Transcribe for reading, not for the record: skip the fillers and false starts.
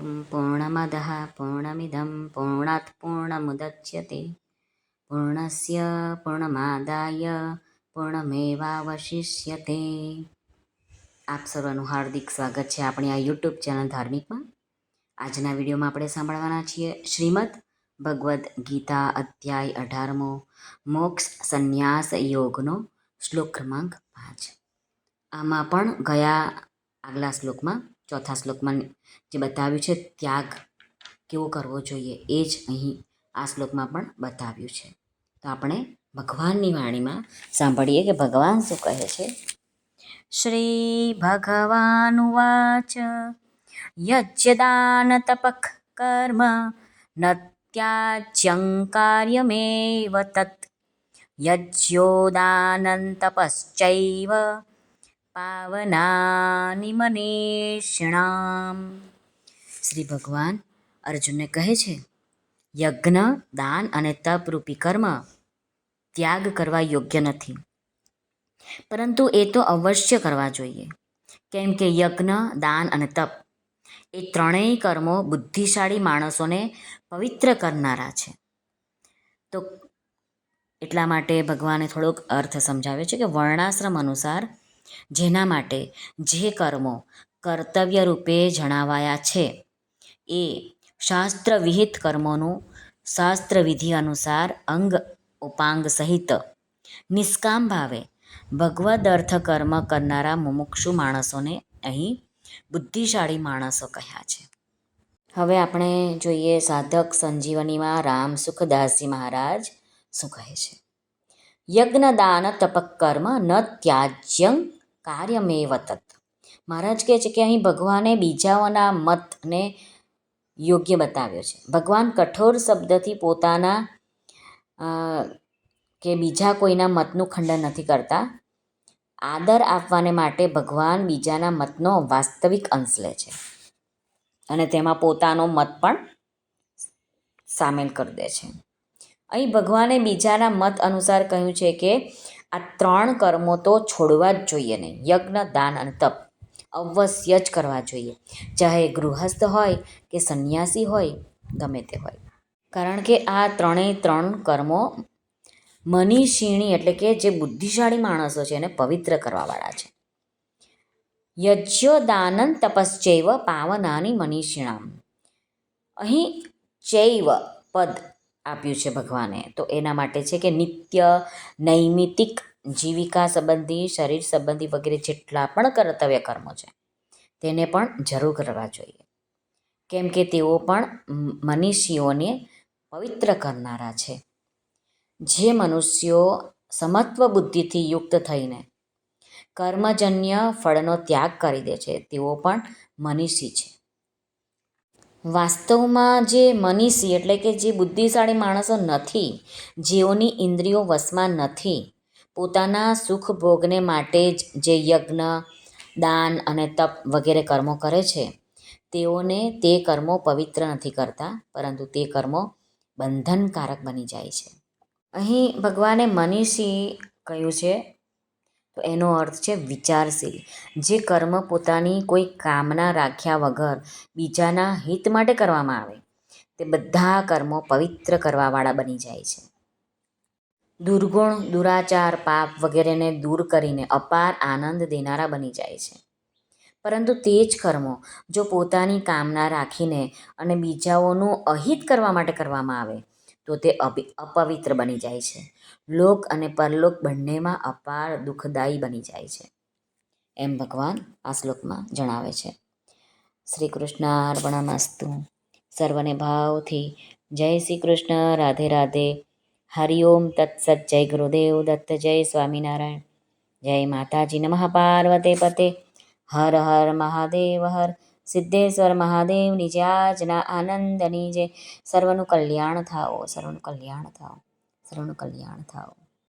પૂર્ણમદઃ પૂર્ણમિદં પૂર્ણાત પૂર્ણમુદચ્યતે પૂર્ણસ્ય પૂર્ણમાદાય પૂર્ણમેવાવશિષ્યતે. આપ સર્વનું હાર્દિક સ્વાગત છે આપણી આ યુટ્યુબ ચેનલ ધાર્મિકમાં. આજના વિડીયોમાં આપણે સાંભળવાના છીએ શ્રીમદ ભગવદ્ ગીતા અધ્યાય 18મો મોક્ષ સંન્યાસ યોગનો શ્લોક ક્રમાંક 5. આમાં પણ આગલા શ્લોકમાં ચોથા શ્લોકમાં જે બતાવ્યું છે ત્યાગ કેવો કરવો જોઈએ એ જ અહીં આ શ્લોકમાં પણ બતાવ્યું છે. તો આપણે ભગવાનની વાણીમાં સાંભળીએ કે ભગવાન શું કહે છે. શ્રી ભગવાનુવાચ યજ્ઞદાન તપઃ કર્મ ન ત્યાજ્યં કાર્યમેવ તત યજ્ઞોદાનં તપશ્ચૈવ પાવનાનિ મનીષિણામ. શ્રી ભગવાન અર્જુનને કહે છે, યજ્ઞ, દાન અને તપરૂપી કર્મ ત્યાગ કરવા યોગ્ય નથી, પરંતુ એ તો અવશ્ય કરવા જોઈએ. કેમ કે યજ્ઞ, દાન અને તપ એ ત્રણેય કર્મો બુદ્ધિશાળી માણસોને પવિત્ર કરનારા છે. તો એટલા માટે ભગવાને થોડોક અર્થ સમજાવ્યો છે કે વર્ણાશ્રમ અનુસાર જેના માટે જે કર્મો કર્તવ્ય રૂપે જણાવાયા છે એ શાસ્ત્ર વિહિત કર્મોનું શાસ્ત્ર વિધિ અનુસાર અંગ ઉપાંગ સહિત નિષ્કામ ભાવે ભગવદ અર્થ કર્મ કરનારા મુમુક્ષુ માણસોને અહીં બુદ્ધિશાળી માણસો કહ્યા છે. હવે આપણે જોઈએ સાધક સંજીવનીમાં રામ સુખદાસજી મહારાજ શું કહે છે. યજ્ઞદાન તપકર્મ ન ત્યાજ્યં કાર્યમેવ તત. મહારાજ કહે છે કે અહીં ભગવાને બીજાઓના મતને યોગ્ય બતાવ્યો છે. ભગવાન કઠોર શબ્દથી પોતાના કે બીજા કોઈના મતનું ખંડન નથી કરતા. આદર આપવાને માટે ભગવાન બીજાના મતનો વાસ્તવિક અંશ લે છે અને તેમાં પોતાનો મત પણ સામેલ કરી દે છે. અહીં ભગવાને બીજાના મત અનુસાર કહ્યું છે કે આ ત્રણ કર્મો તો છોડવા જ જોઈએ નહીં. યજ્ઞ, દાન અને તપ અવશ્ય જ કરવા જોઈએ, ચાહે ગૃહસ્થ હોય કે સંન્યાસી હોય, ગમે તે હોય. કારણ કે આ ત્રણ કર્મો મનીષિણી એટલે કે જે બુદ્ધિશાળી માણસો છે એને પવિત્ર કરવાવાળા છે. યજ્ઞોદાનં તપશ્ચૈવ પાવનાની મનીષિણામ. અહીં ચૈવ પદ આપ્યું છે ભગવાને, તો એના માટે છે કે નિત્ય નૈમિતિક જીવિકા સંબંધી, શરીર સંબંધી વગેરે જેટલા પણ કર્તવ્ય કર્મો છે તેને પણ જરૂર કરવા જોઈએ. કેમ કે તેઓ પણ મનીષીઓને પવિત્ર કરનારા છે. જે મનુષ્યો સમત્વ બુદ્ધિથી યુક્ત થઈને કર્મજન્ય ફળનો ત્યાગ કરી દે છે તેઓ પણ મનીષી છે. વાસ્તવમાં જે મનીષી એટલે કે જે બુદ્ધિશાળી માણસો નથી, જેઓની ઇન્દ્રિયો વશમાં નથી, પોતાના સુખ ભોગને માટે જ જે યજ્ઞ, દાન અને તપ વગેરે કર્મો કરે છે તેઓને તે કર્મો પવિત્ર નથી કરતા, પરંતુ તે કર્મો બંધનકારક બની જાય છે. અહીં ભગવાને મનીષી કહ્યું છે તો એનો અર્થ છે વિચારશીલ. જે કર્મ પોતાની કોઈ કામના રાખ્યા વગર બીજાના હિત માટે કરવામાં આવે તે બધા કર્મો પવિત્ર કરવાવાળા બની જાય છે. દુર્ગુણ, દુરાચાર, પાપ વગેરેને દૂર કરીને અપાર આનંદ દેનારા બની જાય છે. પરંતુ તે જ કર્મો જો પોતાની કામના રાખીને અને બીજાઓનું અહિત કરવા માટે કરવામાં આવે તો તે અપવિત્ર બની જાય છે. લોક અને પરલોક બંનેમાં અપાર દુઃખદાયી બની જાય છે, એમ ભગવાન આ શ્લોકમાં જણાવે છે. શ્રી કૃષ્ણ અર્પણમસ્તુ. સર્વને ભાવથી જય શ્રી કૃષ્ણ. રાધે રાધે. હરિઓમ તત્સત. જય ગુરુદેવ દત્ત. જય સ્વામિનારાયણ. જય માતાજી. નમઃ પાર્વતે પતે. હર હર મહાદેવ હર. સિદ્ધેશ્વર મહાદેવની જય. આજના આનંદની જય. સર્વનું કલ્યાણ થાઓ, સર્વનું કલ્યાણ થાઓ, સર્વનું કલ્યાણ થાઓ.